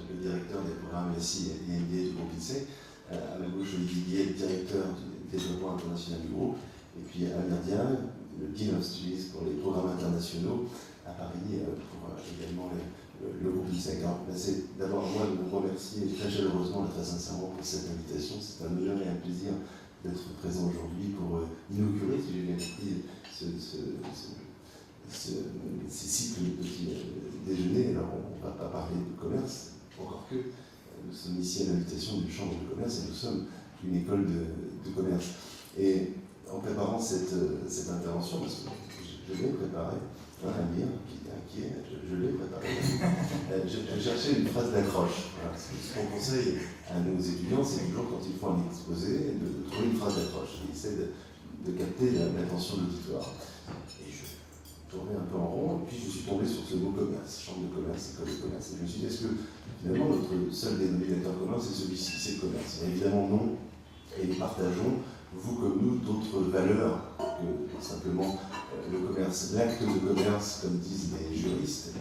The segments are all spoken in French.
le directeur des programmes SI et MBA du groupe INSEE. À ma gauche, Olivier Guillet, le directeur du développement international du groupe. Et puis Amir Diane, le Dean of Studies pour les programmes internationaux à Paris pour également le groupe INSEE. Alors, c'est d'abord moi de vous remercier très chaleureusement et très sincèrement pour cette invitation. C'est un honneur et un plaisir d'être présent aujourd'hui pour inaugurer, si j'ai bien compris, ces cycles de petits déjeuners. Alors, on ne va pas parler de commerce, encore que nous sommes ici à l'invitation d'une chambre de commerce et nous sommes une école de commerce. Et en préparant cette intervention, parce que je l'ai préparée, Amir, qui était inquiet, je l'ai préparée, je cherchais une phrase d'accroche. Voilà, ce qu'on conseille à nos étudiants, c'est toujours quand ils font un exposé, de trouver une phrase d'accroche. Ils essaient de capter l'attention de l'auditoire. Et je tournais un peu en rond, et puis je suis tombé sur ce mot commerce, chambre de commerce, école de commerce. Et je me suis dit, est-ce que finalement notre seul dénominateur commun, c'est celui-ci, c'est le commerce? Et évidemment non, et nous partageons, vous comme nous, d'autres valeurs que simplement le commerce. L'acte de commerce, comme disent les juristes, et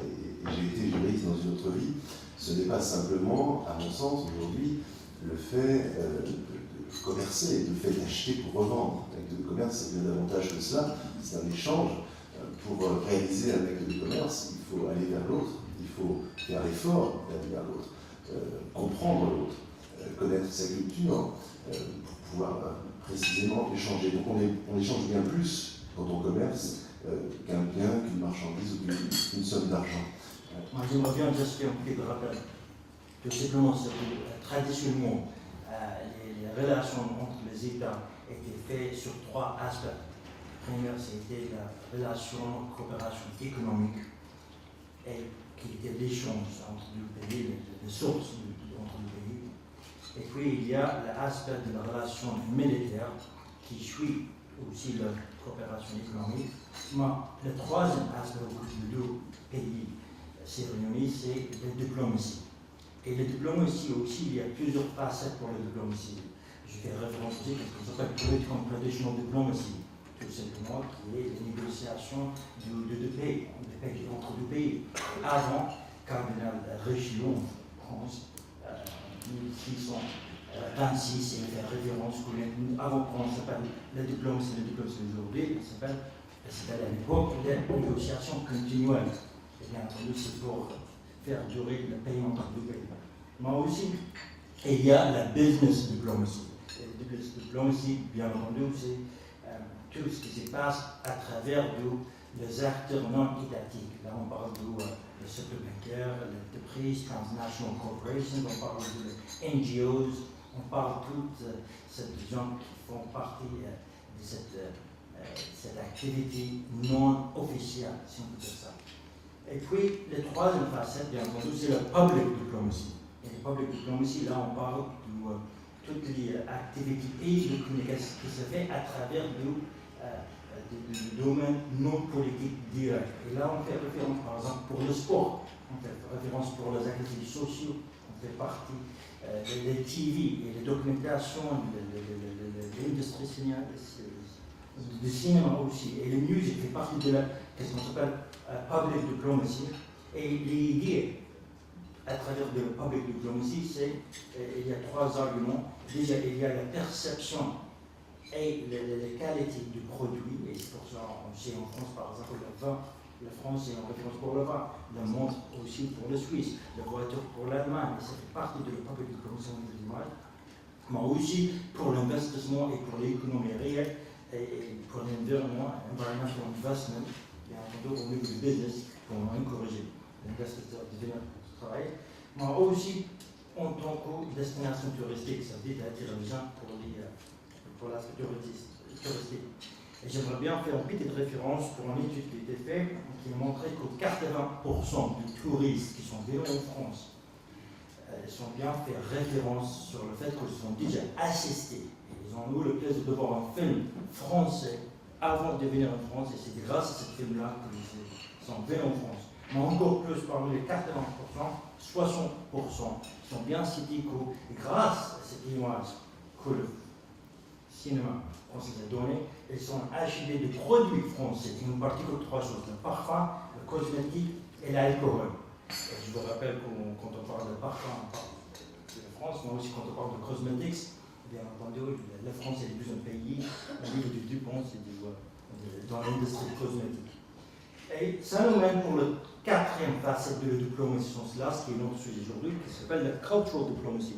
j'ai été juriste dans une autre vie, ce n'est pas simplement, à mon sens, aujourd'hui, le fait de commercer, le fait d'acheter pour revendre. L'acte de commerce, c'est bien davantage que cela, c'est un échange. Pour réaliser un acte de commerce, il faut aller vers l'autre, il faut faire l'effort d'aller vers l'autre, comprendre l'autre, connaître sa culture, pour pouvoir précisément échanger. Donc on échange bien plus quand on commerce qu'un bien, qu'une marchandise ou qu'une somme d'argent. Moi, j'aimerais bien juste faire un petit rappel. Tout simplement, traditionnellement, les relations entre les États étaient faites sur trois aspects. La première, c'était la relation, coopération économique, et qui était l'échange entre deux pays, les sources entre deux pays. Et puis, il y a l'aspect de la relation militaire qui suit aussi la coopération économique. Mais le troisième aspect où les deux pays s'est réunis, c'est la diplomatie. Et la diplomatie aussi, il y a plusieurs facettes pour la diplomatie. Je fais référence aussi à ce qu'on appelle political traditional diplomacy, tout simplement, qui est la négociation de deux pays, entre deux pays. Avant, cardinal Richelieu en France, 1626, il fait référence avant qu'on s'appelle la diplomatie d'aujourd'hui, c'était à l'époque la négociation continuelle. Et bien entendu, c'est pour faire durer le paiement entre deux pays. Mais aussi, il y a la business diplomacy. Et la business diplomacy, bien entendu, c'est tout ce qui se passe à travers les acteurs non étatiques. Là, on parle du secteur bancaire, l'entreprise, transnational corporations, on parle de NGOs, on parle de toutes ces gens qui font partie de cette activité non officielle, si on peut dire ça. Et puis, la troisième facette, bien entendu, c'est la public diplomacy. Et la public diplomacy, là, on parle de toutes les activités et de communication qui se fait à travers du domaine non politique direct. Et là, on fait référence, par exemple, pour le sport, on fait référence pour les activités sociales, on fait partie des TV et les documentations, l'industrie du cinéma aussi, et le musique fait partie de ce qu'on appelle public diplomacy. Et l'idée à travers de la public diplomacy, c'est il y a trois arguments. Déjà, il y a la perception et la qualité du produit, et c'est pour ça on sait en France par exemple le vin, la France est en référence pour le vin, la montre aussi pour le Suisse, la voiture pour l'Allemagne, et ça fait partie de la public diplomacy mais aussi pour l'investissement et pour l'économie réelle et pour l'environnement, environmental investment, et entendu au niveau du business, pour encourager l'investisseur de venir travailler, mais aussi en tant que destination touristique, ça veut dire d'attirer les gens pour l'aspect touristique. Et j'aimerais bien faire une petite référence pour une étude qui a été faite qui a montré que 80% des touristes qui sont venus en France sont bien fait référence sur le fait qu'ils sont déjà assistés. Ils ont eu le plaisir de voir un film français avant de venir en France, et c'est grâce à ce film-là qu'ils sont venus en France. Mais encore plus, parmi les 80%, 60% sont bien cités que grâce à cette image que le cinéma français a donné, ils sont achetés des produits français qui nous partent de trois choses, le parfum, le cosmétique et l'alcool. Je vous rappelle quand on parle de parfum, on parle de la France, mais aussi quand on parle de cosmetics, bien entendu, la France est le plus un pays au niveau du DuPont, c'est dans l'industrie cosmétique. Et ça nous mène pour le quatrième facette de la diplomatie sans cela, ce qui est notre sujet aujourd'hui, qui s'appelle la cultural diplomacy.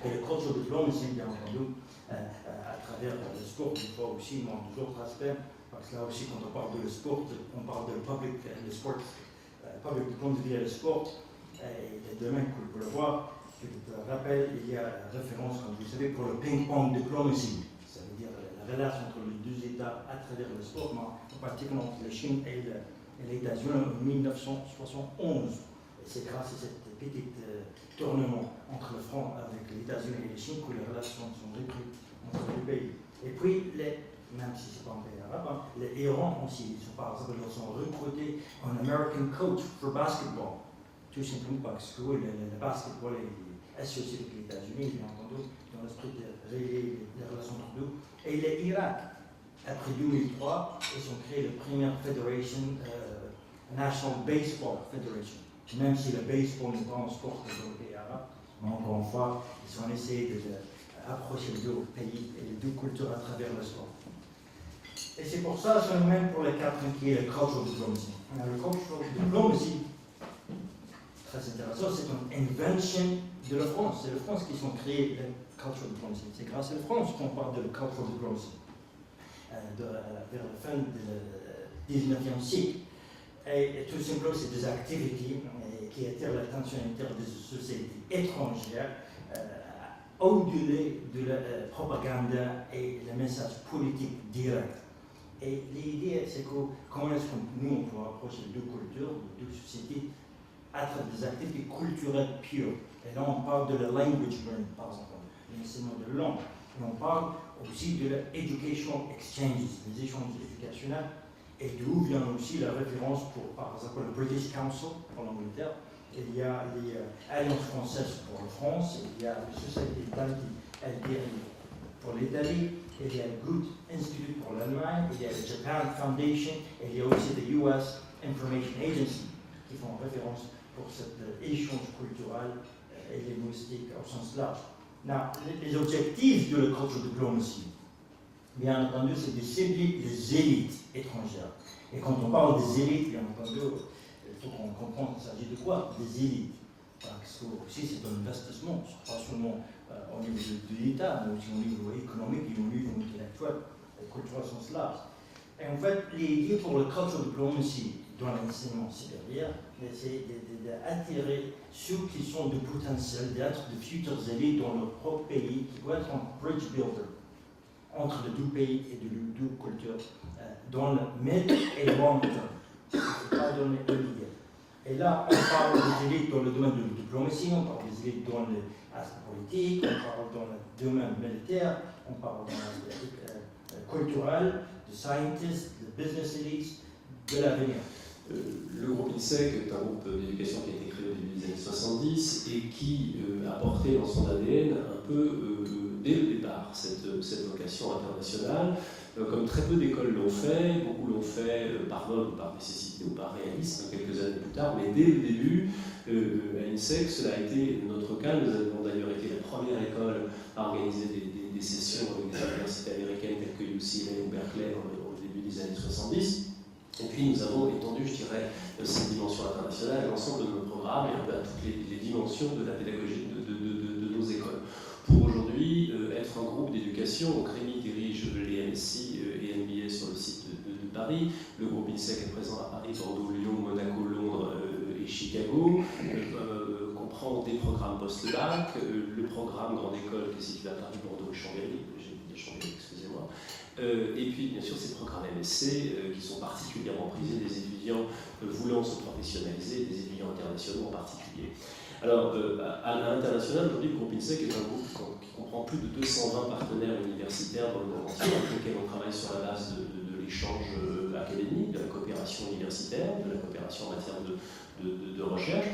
Et la cultural diplomacy, bien entendu, à travers le sport, des fois aussi, mais d'autres aspects, parce que là aussi, quand on parle de le sport, on parle de public diplomacy via le sport, et les domaines que vous pouvez le voir, je vous rappelle, il y a référence, comme vous savez, pour le ping-pong diplomacy, ça veut dire la relation entre les deux États à travers le sport, mais en particulier entre la Chine et les États-Unis en 1971. Et c'est grâce à ce petit tournement entre la France avec les États-Unis et la Chine que les relations sont repris entre les pays. Et puis, même si ce n'est pas un pays arabe, les Irans aussi, par exemple, ils sont recrutés un American coach for basketball, tout simplement parce que le basketball est associé avec les États-Unis, bien entendu, dans l'esprit de régler les relations entre nous. Et l'Irak, après 2003, ils ont créé la première fédération, National Baseball Federation. Même si le baseball n'est pas un sport dans le pays arabe, mais encore une fois, ils ont essayé d'approcher les deux pays et les deux cultures à travers le sport. Et c'est pour ça que ça nous mène pour le quatrième qui est le cultural diplomacy. Alors, le cultural diplomacy, très intéressant, c'est une invention de la France. C'est la France qui ont créé la cultural diplomacy. C'est grâce à la France qu'on parle de la cultural diplomacy. Vers la fin du 19e siècle. Et tout simplement, c'est des activités qui attirent l'attention interne des sociétés étrangères au-delà de la propagande et le message politique direct. Et l'idée, c'est que comment est-ce que nous, on peut approcher deux cultures, deux sociétés, à travers des activités culturelles pures. Et là, on parle de la language learning, par exemple, l'enseignement de langue. Et on parle aussi de l'educational exchanges, les échanges éducationnels, et d'où vient aussi la référence pour, par exemple, le British Council pour l'Angleterre. Il y a les Alliances françaises pour la France, il y a la Société d'Algérie pour l'Italie, il y a le Goethe Institute pour l'Allemagne, il y a le Japan Foundation, et il y a aussi le US Information Agency qui font référence pour cet échange culturel et linguistique au sens large. Les objectifs de la cultural diplomacy, bien entendu, c'est de cibler les élites étrangères. Et quand on parle des élites, bien entendu, il faut qu'on comprenne qu'il s'agit de quoi? Des élites. Parce que aussi c'est un investissement, pas seulement au niveau de l'État, mais aussi au niveau économique et au niveau intellectuel, et culturel au sens large. Et en fait, l'idée pour le cultural diplomacy dans l'enseignement supérieur, c'est d'attirer ceux qui sont de potentiel d'être de futurs élites dans leur propre pays, qui doivent être un bridge builder entre les deux pays et les deux cultures, dans le mid et long terme. Pas dans l'immédiat. Et là, on parle des élites dans le domaine de la diplomatie, on parle des élites dans l'aspect politique, on parle dans le domaine militaire, on parle dans l'aspect culturel, de scientists, de business elites, de l'avenir. Le groupe INSEC est un groupe d'éducation qui a été créé au début des années 70 et qui a porté dans son ADN un peu, dès le départ, cette vocation internationale. Comme très peu d'écoles l'ont fait, beaucoup l'ont fait par mode, par nécessité ou par réalisme, quelques années plus tard, mais dès le début, à l'INSEC, cela a été notre cas. Nous avons d'ailleurs été la première école à organiser des sessions avec des universités américaines telles que UCLA ou Berkeley au début des années 70. Et puis nous avons étendu, je dirais, cette dimension internationale à l'ensemble de nos programmes et à toutes les dimensions de la pédagogie de nos écoles. Pour aujourd'hui, être un groupe d'éducation, donc Rémi dirige les MSI et MBA sur le site de Paris. Le groupe INSEC est présent à Paris, Bordeaux, Lyon, Monaco, Londres et Chicago. Comprend des programmes post-bac, le programme Grande École qui est situé à Paris, Bordeaux et Chambéry. J'ai dit Chambéry, excusez-moi. Et puis, bien sûr, ces programmes MSC qui sont particulièrement prisés des étudiants voulant se professionnaliser, des étudiants internationaux en particulier. Alors, à l'international, aujourd'hui, le groupe INSEC est un groupe qui comprend plus de 220 partenaires universitaires dans le monde entier, avec lesquels on travaille sur la base de l'échange académique, de la coopération universitaire, de la coopération en matière de recherche.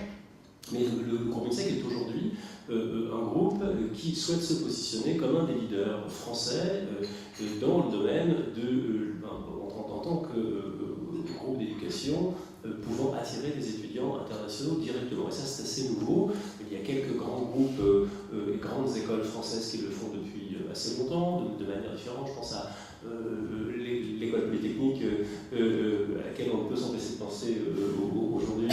Mais le groupe INSEC est aujourd'hui un groupe qui souhaite se positionner comme un des leaders français dans le domaine en tant que groupe d'éducation pouvant attirer des étudiants internationaux directement. Et ça, c'est assez nouveau. Il y a quelques grands groupes et grandes écoles françaises qui le font depuis assez longtemps, de manière différente. Je pense à l'école polytechnique à laquelle on peut s'empêcher de penser aujourd'hui,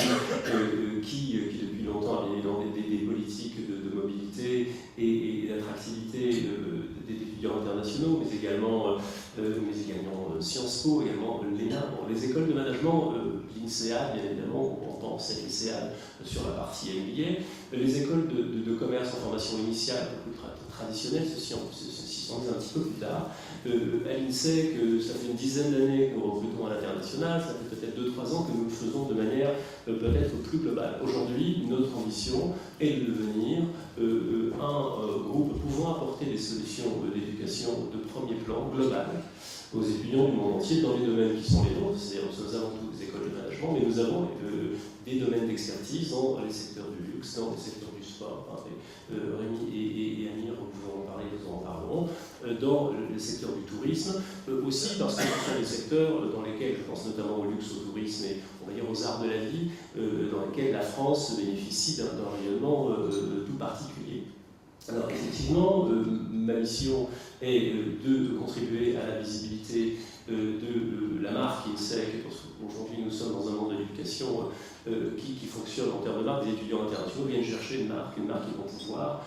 qui depuis longtemps a mis dans des politiques de mobilité et d'attractivité des étudiants internationaux, mais également Sciences Po, également l'ENA. Bon, les écoles de management, l'INSEAD, bien évidemment, on pense à l'INSEAD sur la partie MBA. Les écoles de commerce en formation initiale, beaucoup traditionnelles, ceci s'en dit un petit peu plus tard. À l'INSEC, ça fait une dizaine d'années que nous recrutons à l'international, ça fait peut-être 2-3 ans que nous le faisons de manière peut-être plus globale. Aujourd'hui, notre ambition est de devenir un groupe pouvant apporter des solutions d'éducation de premier plan, global, aux étudiants du monde entier dans les domaines qui sont les nôtres, c'est-à-dire nous avons toutes les écoles de management, mais nous avons des domaines d'expertise dans les secteurs du luxe, dans les secteurs du sport. Rémi et Amir, vous pouvez en parler, nous en parlerons, dans le secteur du tourisme, aussi parce que ce sont des secteurs dans lesquels, je pense notamment au luxe, au tourisme et on va dire aux arts de la vie, dans lesquels la France bénéficie d'un rayonnement tout particulier. Alors effectivement, ma mission est de contribuer à la visibilité de la marque INSEC, parce qu'aujourd'hui nous sommes dans un monde de l'éducation qui fonctionne en termes de marque. Des étudiants internationaux viennent chercher une marque qu'ils vont pouvoir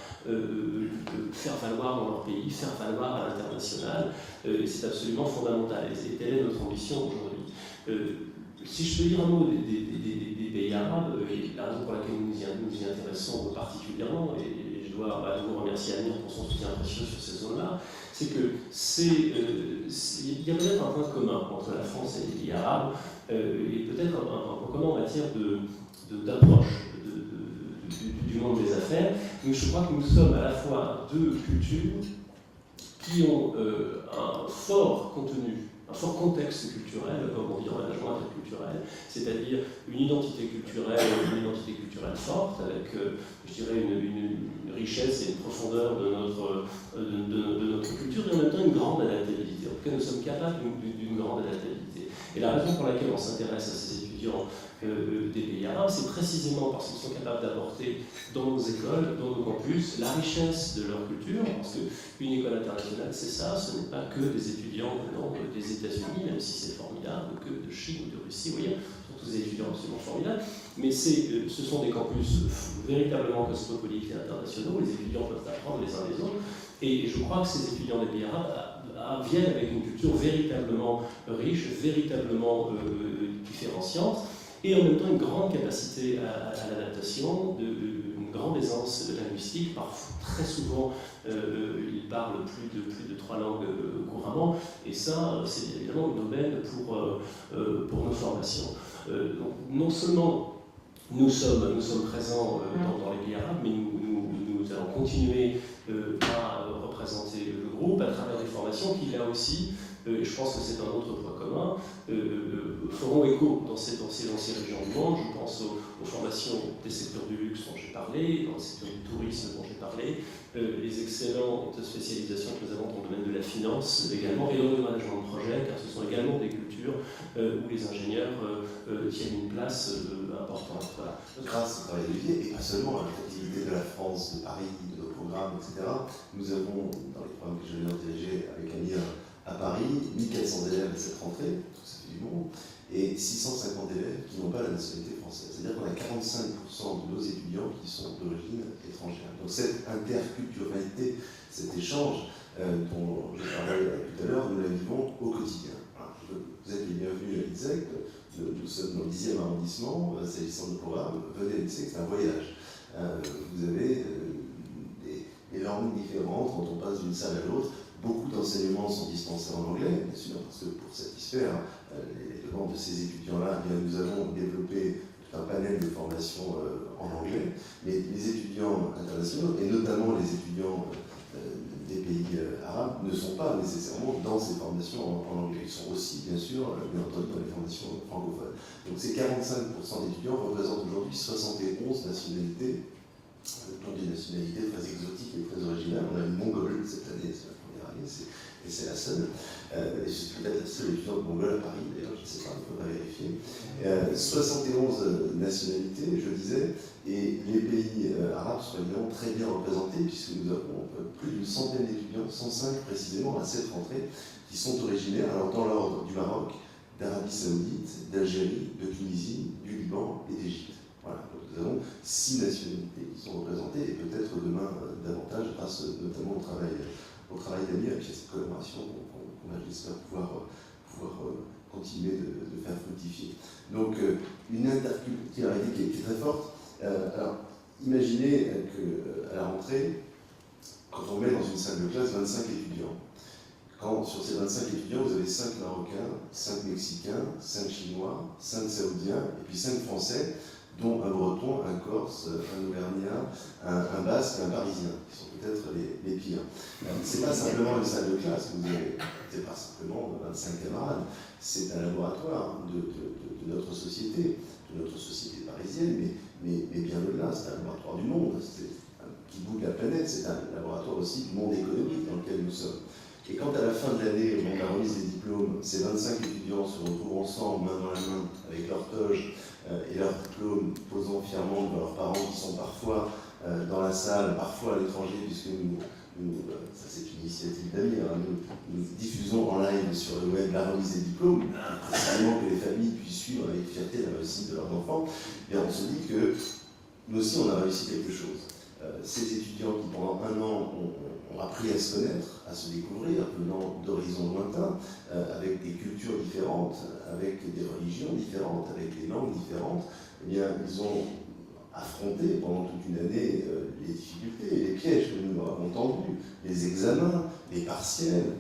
faire valoir dans leur pays, faire valoir à l'international, et c'est absolument fondamental, et telle est notre ambition aujourd'hui. Si je peux dire un mot des pays arabes, et la raison pour laquelle nous nous y intéressons particulièrement, et je dois à nouveau remercier Amir pour son soutien précieux sur ces zones-là, c'est que il y a peut-être un point commun entre la France et les pays arabes, et peut-être un point commun en matière d'approche du monde des affaires. Donc je crois que nous sommes à la fois deux cultures qui ont un fort contenu, un fort contexte culturel, comme on dit en management interculturel, c'est-à-dire une identité culturelle forte, avec, je dirais, une richesse et une profondeur de notre culture, et en même temps une grande adaptabilité. En tout cas, nous sommes capables d'une grande adaptabilité. Et la raison pour laquelle on s'intéresse à ces étudiants des pays arabes, c'est précisément parce qu'ils sont capables d'apporter dans nos écoles, dans nos campus, la richesse de leur culture, parce qu'une école internationale, c'est ça, ce n'est pas que des étudiants venant des États-Unis, même si c'est formidable, ou que de Chine ou de Russie, vous voyez, surtout des étudiants absolument formidables, mais ce sont des campus véritablement cosmopolites et internationaux, les étudiants peuvent apprendre les uns des autres, et je crois que ces étudiants des pays arabes viennent avec une culture véritablement riche, véritablement différenciante, et en même temps une grande capacité à l'adaptation, une grande aisance linguistique. Très souvent, ils parlent plus de 3 langues couramment, et ça, c'est évidemment une aubaine pour nos formations. Donc, non seulement nous sommes présents dans les pays arabes, mais nous allons continuer à représenter le groupe à travers des formations qui, là aussi, et je pense que c'est un autre point commun, feront écho dans ces régions du monde. Je pense aux formations des secteurs du luxe dont j'ai parlé, dans le secteur du tourisme dont j'ai parlé, les excellentes spécialisations que nous avons dans le domaine de la finance également, et dans le management de projet, car ce sont également des cultures où les ingénieurs tiennent une place importante. Voilà. Grâce au travail d'Olivier, et pas seulement à l'attractivité de la France, de Paris, de nos programmes, etc., nous avons, dans les programmes que je viens de diriger avec Amir à Paris, 1400 élèves à cette rentrée, donc ça fait du monde, et 650 élèves qui n'ont pas la nationalité française. C'est-à-dire qu'on a 45% de nos étudiants qui sont d'origine étrangère. Donc cette interculturalité, cet échange dont je parlais tout à l'heure, nous la vivons au quotidien. Voilà. Vous êtes les bienvenus à l'INSEC, nous sommes dans le 10e arrondissement, s'agissant de programme, venez à l'INSEC, c'est un voyage. Vous avez des langues différentes quand on passe d'une salle à l'autre. Beaucoup d'enseignements sont dispensés en anglais, bien sûr, parce que pour satisfaire les demandes de ces étudiants-là, nous avons développé un panel de formation en anglais, mais les étudiants internationaux, et notamment les étudiants des pays arabes, ne sont pas nécessairement dans ces formations en anglais. Ils sont aussi, bien sûr, bien entendu, dans les formations francophones. Donc ces 45% d'étudiants représentent aujourd'hui 71 nationalités, dont des nationalités très exotiques et très originales. On a une Mongole cette année, c'est la première année, et c'est la seule. Je suis peut-être la seule étudiante mongole à Paris, d'ailleurs, je ne sais pas, il faudra vérifier. 71 nationalités, je disais, et les pays arabes sont évidemment très bien représentés, puisque nous avons plus d'une centaine d'étudiants, 105 précisément, à cette rentrée, qui sont originaires, alors dans l'ordre du Maroc, d'Arabie Saoudite, d'Algérie, de Tunisie, du Liban et d'Égypte. Voilà, donc nous avons 6 nationalités qui sont représentées, et peut-être demain davantage, grâce notamment au travail d'Ami, avec cette collaboration qu'on a, j'espère, pouvoir continuer de faire fructifier. Donc, une interculturalité qui est très forte. Alors, imaginez qu'à la rentrée, quand on met dans une salle de classe 25 étudiants, quand sur ces 25 étudiants, vous avez 5 Marocains, 5 Mexicains, 5 Chinois, 5 Saoudiens, et puis 5 Français, dont un Breton, un Corse, un Auvergnat, un Basque et un Parisien, qui sont peut-être les pires. C'est pas simplement une salle de classe, c'est pas simplement 25 camarades, c'est un laboratoire de notre société parisienne, mais bien au-delà, c'est un laboratoire du monde, c'est un petit bout de la planète, c'est un laboratoire aussi du monde économique dans lequel nous sommes. Et quand à la fin de l'année, au moment de la remise des diplômes, ces 25 étudiants se retrouvent ensemble, main dans la main, avec leur toge et leur diplôme, posant fièrement devant leurs parents qui sont parfois dans la salle, parfois à l'étranger, puisque ça c'est une initiative d'amis, hein, nous diffusons en live sur le web la remise des diplômes, précisément que les familles puissent suivre avec fierté la réussite de leurs enfants, et on se dit que nous aussi on a réussi quelque chose. Ces étudiants qui pendant un an ont appris à se connaître, à se découvrir, venant d'horizons lointains, avec des cultures différentes, avec des religions différentes, avec des langues différentes, eh bien, ils ont affronté pendant toute une année les difficultés, les pièges que nous avons entendus, les examens, les partiels,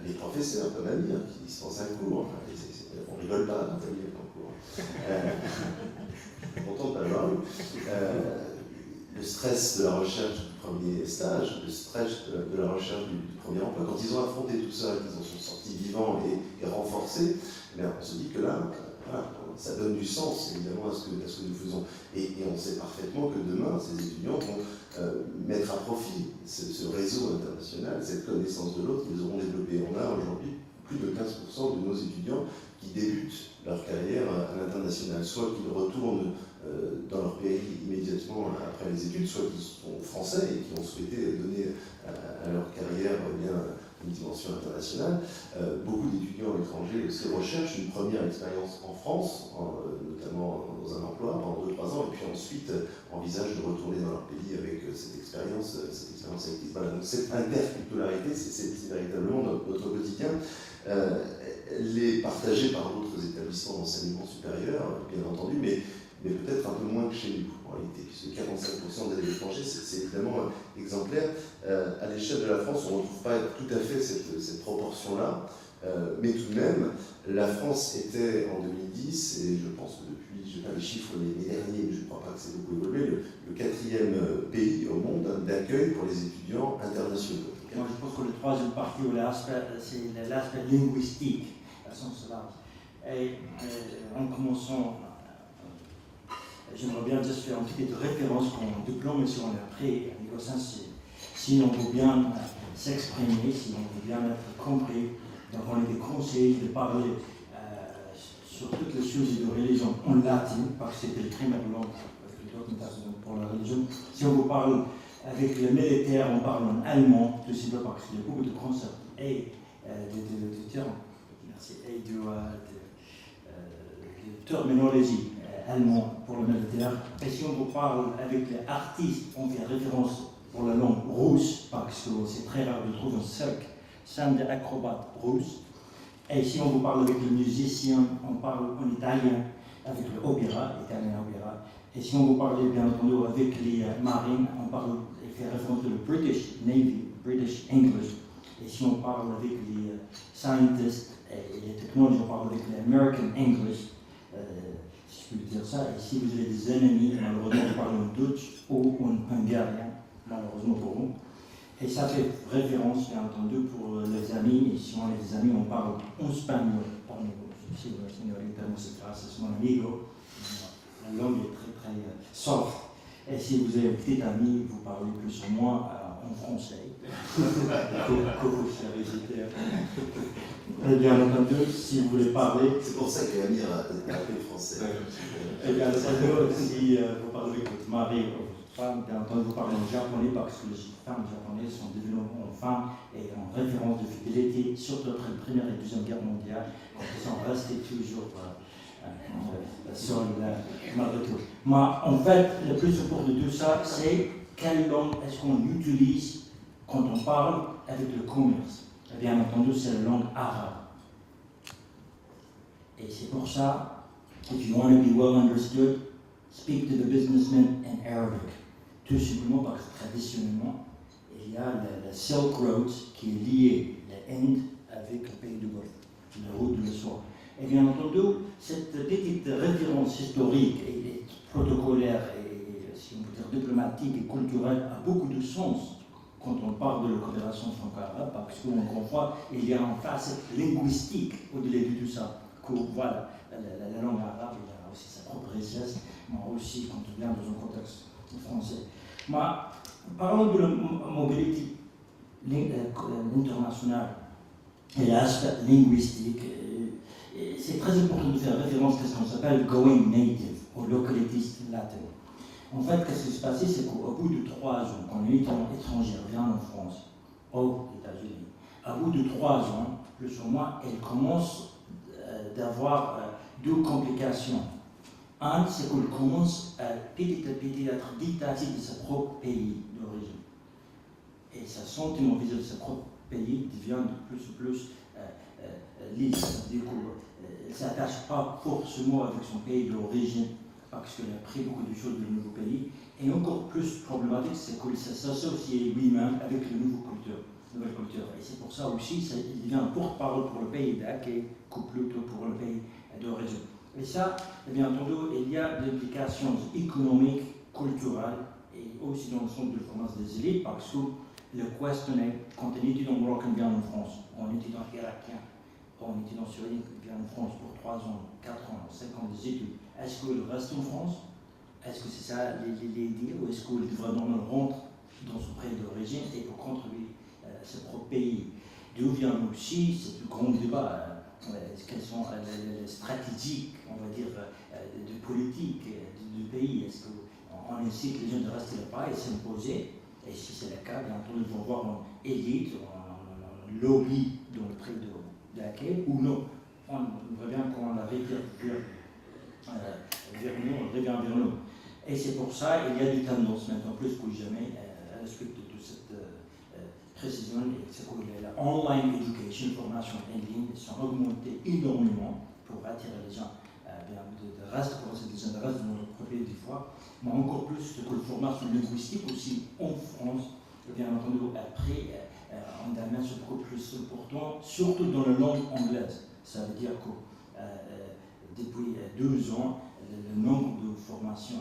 les professeurs comme Amir qui dispensent un cours. On ne rigole pas quand Amir est en cours. Je suis content de ne pas l'avoir eu. Le stress de la recherche du premier stage, le stress de la recherche du premier emploi, quand ils ont affronté tout ça et qu'ils en sont sortis vivants et renforcés, eh bien, on se dit que là, voilà, ça donne du sens évidemment à ce que nous faisons. Et on sait parfaitement que demain, ces étudiants vont mettre à profit ce réseau international, cette connaissance de l'autre qu'ils auront développé. On a aujourd'hui plus de 15% de nos étudiants qui débutent leur carrière à l'international, soit qu'ils retournent dans leur pays immédiatement après les études, soit qu'ils sont français et qui ont souhaité donner à leur carrière une dimension internationale. Beaucoup d'étudiants étrangers aussi recherchent une première expérience en France, notamment dans un emploi pendant 2-3 ans, et puis ensuite envisagent de retourner dans leur pays avec cette expérience active. Voilà, donc cette interculturalité, c'est véritablement notre quotidien. Elle est partagée par d'autres établissements d'enseignement supérieur, bien entendu, mais peut-être un peu moins que chez nous, en réalité, puisque 45% des étrangers, c'est évidemment exemplaire. À l'échelle de la France, on ne retrouve pas tout à fait cette proportion-là, mais tout de même, la France était en 2010, et je pense que depuis, je n'ai pas les chiffres les derniers, mais je ne crois pas que c'est beaucoup évolué, le 4e pays au monde d'accueil pour les étudiants internationaux. Moi, je pense que le troisième partie, c'est l'aspect linguistique, à sens large. Et en commençant, j'aimerais bien juste faire une petite référence qu'on diplôme, si on l'a pris à niveau sensé. Si on veut bien s'exprimer, si on veut bien être compris, d'avoir des conseils, de parler sur toutes les choses de religion en latin, parce que c'était le primaire langue pour la religion. Si on vous parle avec les militaires, on parle en allemand, tout simplement parce qu'il y a beaucoup de concepts et de termes, merci, et de terminologie allemand pour le militaire. Et si on vous parle avec les artistes, on fait référence pour la langue russe, parce que c'est très rare de trouver un scène d'acrobates russes. Et si on vous parle avec les musiciens, on parle en italien, avec l'opéra, italien opéra. Et si on vous parle bien entendu avec les marines, on parle et fait référence au British Navy, British English. Et si on parle avec les scientists et les technologies, on parle avec l'American English, si je peux dire ça. Et si vous avez des ennemis, malheureusement, on parle en Dutch ou en hungarien, malheureusement pour vous. Et ça fait référence, bien entendu, pour les amis. Et si on est des amis, on parle en espagnol. Si vous señorita, muchas gracias, mon amigo. La langue est très, très soft. Et si vous avez un petit ami, vous parlez plus ou moins en français. Coco, cher visiteur. Et bien entendu, si vous voulez parler. C'est pour ça qu'Amir a appelé français. Et bien entendu, si vous parlez avec votre mari ou votre femme, bien entendu, vous parlez en japonais parce que les femmes japonaises sont devenues en femmes et en référence de fidélité, surtout après la Première et la Deuxième Guerre mondiale, quand ils sont restés toujours sur malgré tout. Mais en fait, le plus important de tout ça, c'est quelle langue est-ce qu'on utilise quand on parle avec le commerce. Et bien entendu, c'est la langue arabe. Et c'est pour ça, if you want to be well understood, speak to the businessmen in Arabic. Tout simplement parce que traditionnellement, il y a la Silk Road qui est liée l'Inde avec le pays du Golfe, la route de la soie. Et bien entendu, cette petite référence historique et protocolaire et, si on peut dire, diplomatique et culturelle a beaucoup de sens quand on parle de la coopération franco-arabe, parce qu'encore une fois, il y a en face linguistique au-delà de tout ça. Que, voilà, la langue arabe, il a aussi sa propre richesse, mais aussi quand on vient dans un contexte français. Mais parlons de la mobilité internationale et l'aspect linguistique. C'est très important de faire référence à ce qu'on s'appelle going native, ou localities latin. En fait, qu'est-ce qui s'est passé, c'est qu'au bout de 3 ans, quand une étrangère vient en France, aux États-Unis, au bout de 3 ans, plus ou moins, elle commence d'avoir 2 complications. Un, c'est qu'elle commence petit à petit à être dictative de son propre pays d'origine. Et sa sentiment vis-à-vis de son propre pays devient de plus en plus lisse. Du coup, elle ne s'attache pas forcément avec son pays d'origine parce qu'elle a pris beaucoup de choses du nouveau pays. Et encore plus problématique, c'est qu'il s'associe lui-même avec la nouvelle culture. Et c'est pour ça aussi qu'il devient porte-parole pour le pays d'accueil que plutôt pour le pays d'origine. Et ça, bien entendu, il y a des implications économiques, culturelles et aussi dans le sens de la formation des élites parce que le questionnaire, quand un étudiant marocain vient en France, un étudiant irakien, un étudiant syrien vient en France pour 3 ans, 4 ans, 5 ans d'études, est-ce qu'il reste en France? Est-ce que c'est ça l'idée ou est-ce qu'il devrait normalement rentrer dans son pays d'origine et pour contribuer à ce propre pays? D'où vient aussi ce grand débat quelles sont les stratégies, on va dire, de politique du pays? Est-ce qu'on incite les gens de rester là-bas et s'imposer? Et si c'est le cas, bien entendu, ils vont voir une élite, un lobby dans le prix de laquelle, ou non. On revient quand la rivière vers nous, on revient vers nous. Et c'est pour ça qu'il y a des tendances maintenant, plus que jamais, à la suite de toute cette précision, c'est que la online education, formation en ligne, sont augmentées énormément pour attirer les gens de reste, pour rester des gens de reste dans notre pays des fois, mais encore plus que la formation linguistique aussi en France, bien entendu, après, on a un beaucoup plus important, surtout dans la langue anglaise. Ça veut dire que depuis 2 ans, le nombre de formations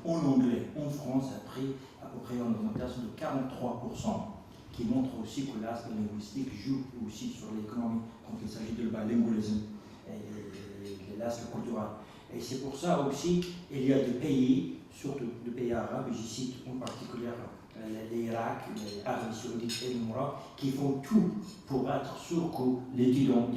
en anglais en France a pris à peu près une augmentation de 43%, qui montre aussi que l'aspect linguistique joue aussi sur l'économie quand il s'agit de bilinguisme et l'aspect culturel. Et c'est pour ça aussi qu'il y a des pays, surtout des pays arabes, et je cite en particulier l'Irak, l'Arabie Saoudite et le Maroc, qui font tout pour être sûr que l'étudiant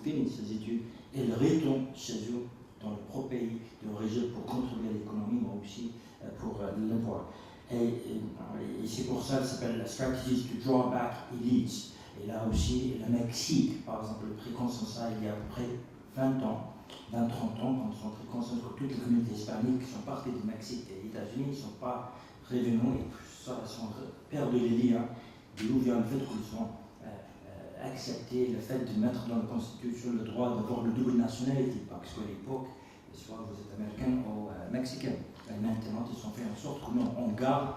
finit ses études et il retourne chez eux dans le propre pays d'origine pour contribuer à l'économie, mais aussi pour l'emploi. Et c'est pour ça que ça s'appelle la strategy to draw back elites. Et là aussi, le Mexique, par exemple, le prix consensus il y a à peu près 20 ans, 20-30 ans, quand ils ont pris conscience que toutes les communautés hispaniques qui sont parties du Mexique et des États-Unis ne sont pas revenues et ça, elles sont perdu les liens, d'où vient le fait qu'ils ont accepté le fait de mettre dans la Constitution le droit d'avoir le double nationalité, parce qu'à l'époque, soit vous êtes américain ou mexicain. Et maintenant, ils ont fait en sorte que non, on garde,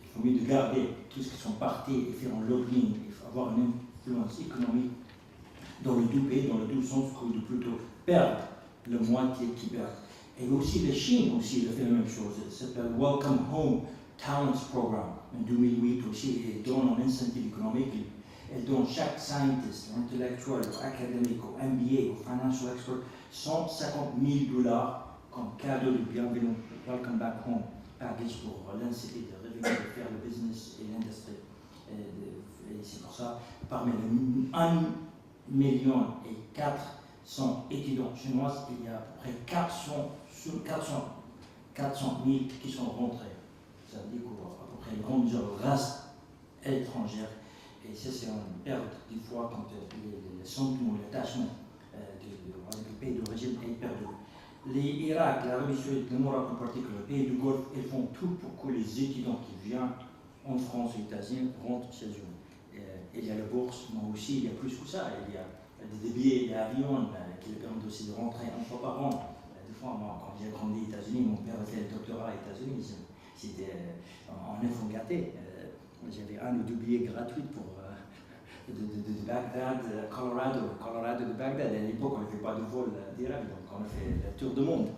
il faut mieux de garder tous ceux qui sont partis et faire un lobbying, il faut avoir une influence économique dans le deux pays, dans le deux sens, que de plutôt perdre la moitié qui perd. Et aussi la Chine aussi, elle fait la même chose. Ça s'appelle Welcome Home Talents Program. En 2008 aussi, elle donne un incentive économique. Elle donne chaque scientist, intellectuel, académique, ou MBA, ou financial expert, $150,000 comme cadeau de bienvenue, Welcome Back Home package pour l'inciter de venir faire le business et l'industrie. Et c'est pour ça, parmi les 1,4 million étudiants chinois, il y a à peu près 400 000 qui sont rentrés. Ça veut dire qu'à peu près une grande race étrangère. Et ça, c'est une perte des fois quand les sentiments, l'attachement du pays d'origine est perdu. Les Irak, l'Arabie Saoudite, le Maroc en particulier, les pays du Golfe, ils font tout pour que les étudiants qui viennent en France et aux États-Unis rentrent chez eux. Il y a la bourse, mais aussi il y a plus que ça. Il y a des billets d'avion qui leur permettent aussi de rentrer une fois par an. Des fois, moi, quand j'ai grandi aux États-Unis, mon père a fait le doctorat aux États-Unis. C'était en info gâté. J'avais 1 ou 2 billets gratuits pour de Bagdad, Colorado de Bagdad. À l'époque, on ne fait pas de vol direct, donc on a fait le tour du monde.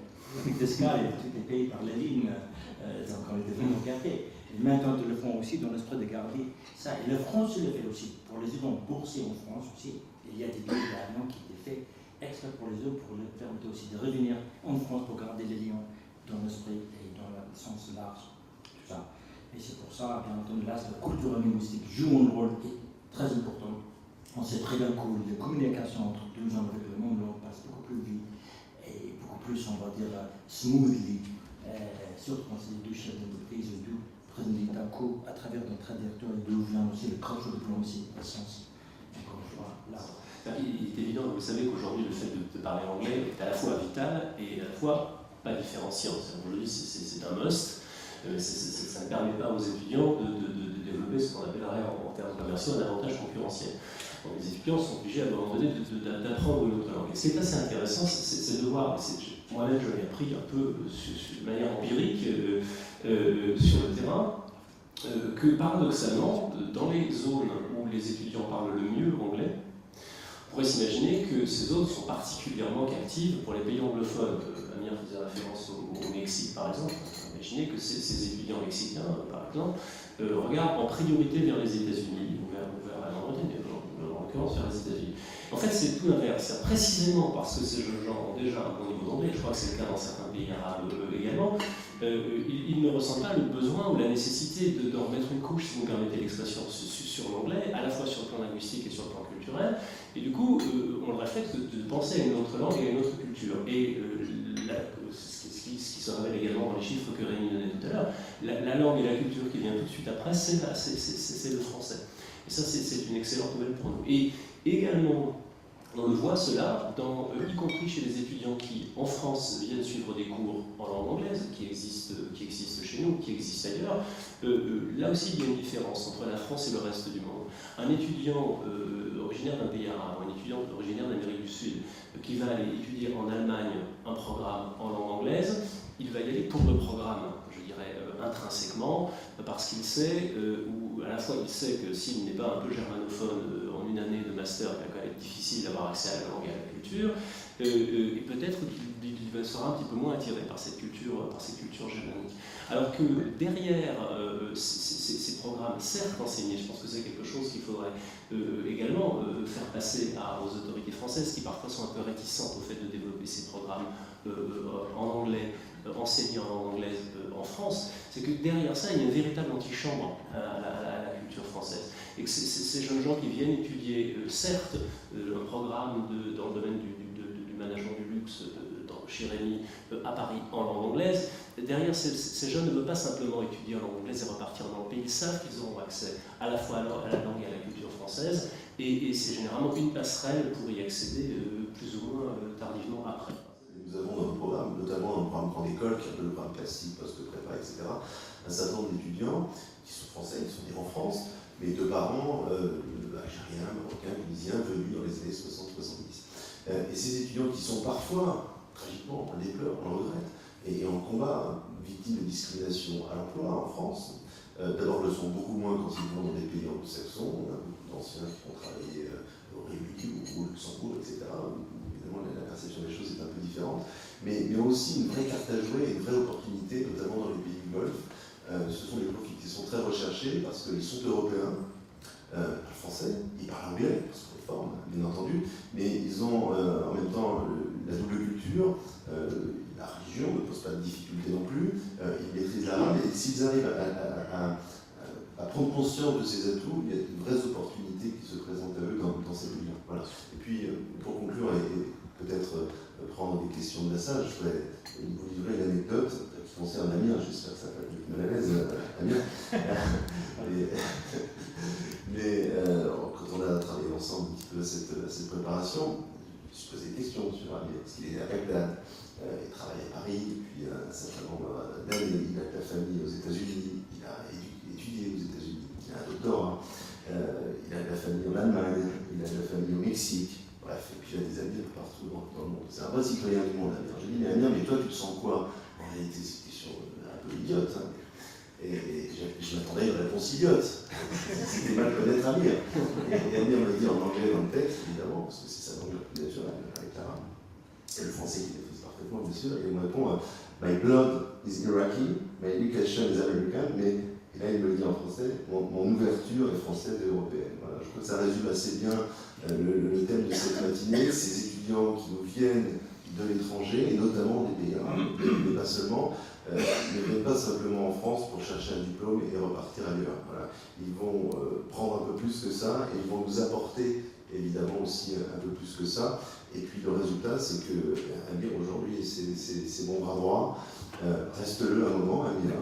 Avec des escales, tout est payé par la ligne, donc on était vraiment gâtés. Et maintenant, ils le font aussi dans l'esprit de garder ça. Et la France le fait aussi. Pour les étudiants boursiers en France aussi, il y a des billets d'avion qui étaient faits extra pour les autres, pour leur permettre aussi de revenir en France pour garder les liens dans l'esprit et dans le sens large. Tout ça. Et c'est pour ça, bien entendu, là, la culture linguistique joue un rôle très important. On sait très bien que la communication entre deux gens avec le monde passe beaucoup plus vite et beaucoup plus, on va dire, smoothly, surtout quand c'est les deux chefs d'entreprise, les deux présidents d'État à travers notre trajectoire et d'où vient aussi le culture diplomatie, le sens, encore une fois, là. Il est évident, vous savez qu'aujourd'hui, le fait de parler anglais est à la fois vital et à la fois pas différenciant. Aujourd'hui, c'est un must. Ça ne permet pas aux étudiants de développer ce qu'on appellerait en termes commerciaux un avantage concurrentiel. Donc, les étudiants sont obligés à un moment donné d'apprendre une autre langue. Et ce qui est assez intéressant, c'est de voir, moi-même je l'ai appris un peu de manière empirique sur le terrain, que paradoxalement, dans les zones où les étudiants parlent le mieux anglais, on pourrait s'imaginer que ces zones sont particulièrement captives pour les pays anglophones. Amir faisait référence au Mexique par exemple. Imaginez que ces étudiants mexicains, par exemple, regardent en priorité vers les États-Unis, ou vers la Grande-Bretagne, mais en l'occurrence vers les États-Unis. En fait, c'est tout l'inverse. Précisément parce que ces jeunes gens ont déjà un bon niveau d'anglais, je crois que c'est le cas dans certains pays arabes également, ils ne ressentent pas le besoin ou la nécessité d'en remettre une couche, si vous me permettez l'expression, sur l'anglais, à la fois sur le plan linguistique et sur le plan culturel. Et du coup, on le réflexe de penser à une autre langue et à une autre culture. Et ce qui se révèle également dans les chiffres que Rémi donnait tout à l'heure, la langue et la culture qui vient tout de suite après, c'est le français. Et ça, c'est une excellente nouvelle pour nous. Et également, on le voit cela, y compris chez les étudiants qui, en France, viennent suivre des cours en langue anglaise, qui existent chez nous, qui existent ailleurs. Là aussi, il y a une différence entre la France et le reste du monde. Un étudiant originaire d'un pays arabe, un étudiant originaire d'Amérique du Sud, qui va aller étudier en Allemagne un programme en langue anglaise, il va y aller pour le programme, je dirais, intrinsèquement, parce qu'il sait, ou à la fois il sait que s'il n'est pas un peu germanophone en une année de master, il va quand même être difficile d'avoir accès à la langue et à la culture, et peut-être qu'il sera un petit peu moins attiré par cette culture germanique. Alors que derrière ces programmes, certes enseignés, je pense que c'est quelque chose qu'il faudrait également faire passer aux autorités françaises qui parfois sont un peu réticentes au fait de développer ces programmes en anglais, enseignés en langue anglaise en France, c'est que derrière ça, il y a une véritable antichambre à la culture française. Et que ces jeunes gens qui viennent étudier, certes, un programme dans le domaine du management du luxe chez Rémi à Paris en langue anglaise, derrière ces jeunes ne veulent pas simplement étudier en langue anglaise et repartir dans le pays, ils savent qu'ils auront accès à la fois à la langue et à la culture française, et c'est généralement une passerelle pour y accéder plus ou moins tardivement après. Nous avons dans nos programmes, notamment dans le programme Grande École, qui est un peu le programme classique, post-prépa, etc., un certain nombre d'étudiants qui sont français, qui sont nés en France, mais de parents algériens, marocains, tunisiens, venus dans les années 60-70. Et ces étudiants qui sont parfois, tragiquement, en dépleur, en retraite, et en combat, victimes de discrimination à l'emploi en France, d'abord le sont beaucoup moins quand ils vont dans des pays anglo-saxons. On a beaucoup d'anciens qui ont travaillé au Royaume-Uni ou au Luxembourg, etc., évidemment la perception des choses est un peu différente, mais aussi une vraie carte à jouer et une vraie opportunité, notamment dans les pays du Golfe. Ce sont des profils qui sont très recherchés parce qu'ils sont européens, parlent français, ils parlent anglais, parce qu'on les forme, bien entendu, mais ils ont en même temps la double culture, la religion ne pose pas de difficulté non plus, ils maîtrisent l'arabe, et s'ils arrivent à à prendre conscience de ces atouts. Il y a de vraies opportunités qui se présentent à eux dans ces milieux. Voilà. Et puis, pour conclure, et peut-être prendre des questions de la salle, je voudrais vous livrer une anecdote qui concerne Amir. J'espère que ça va être mal à l'aise, Amir. Mais quand on a travaillé ensemble un petit peu à cette préparation, je me suis posé des questions sur Amir, parce qu'il est à Bagdad, il travaille à Paris, et puis un certain nombre d'années, il a de la famille aux États-Unis, il a étudié aux États-Unis, il a un doctorat, il a de la famille en Allemagne, il a de la famille au Mexique, bref, et puis il a des amis partout dans le monde. C'est un vrai citoyen du monde, Amir. J'ai dit, mais Amir, mais toi, tu te sens quoi? En réalité, c'est une question un peu idiote, hein. Et je m'attendais à une réponse idiote. C'était mal connaître Amir. Et Amir me le dit en anglais dans le texte, évidemment, parce que c'est sa langue la plus naturelle avec l'arabe. Et le français qui maîtrise parfaitement, bien sûr. Et il me répond My blood is Iraqi, my education is American, mais et là il me le dit en français, mon ouverture est française et européenne. Voilà, je crois que ça résume assez bien le thème de cette matinée, ces étudiants qui nous viennent de l'étranger, et notamment des pays arabes, mais pas seulement, ne viennent pas simplement en France pour chercher un diplôme et repartir ailleurs. Voilà. Ils vont prendre un peu plus que ça, et ils vont nous apporter évidemment aussi un peu plus que ça. Et puis le résultat, c'est que Amir aujourd'hui, c'est mon bras droit. Reste-le un moment, Amir.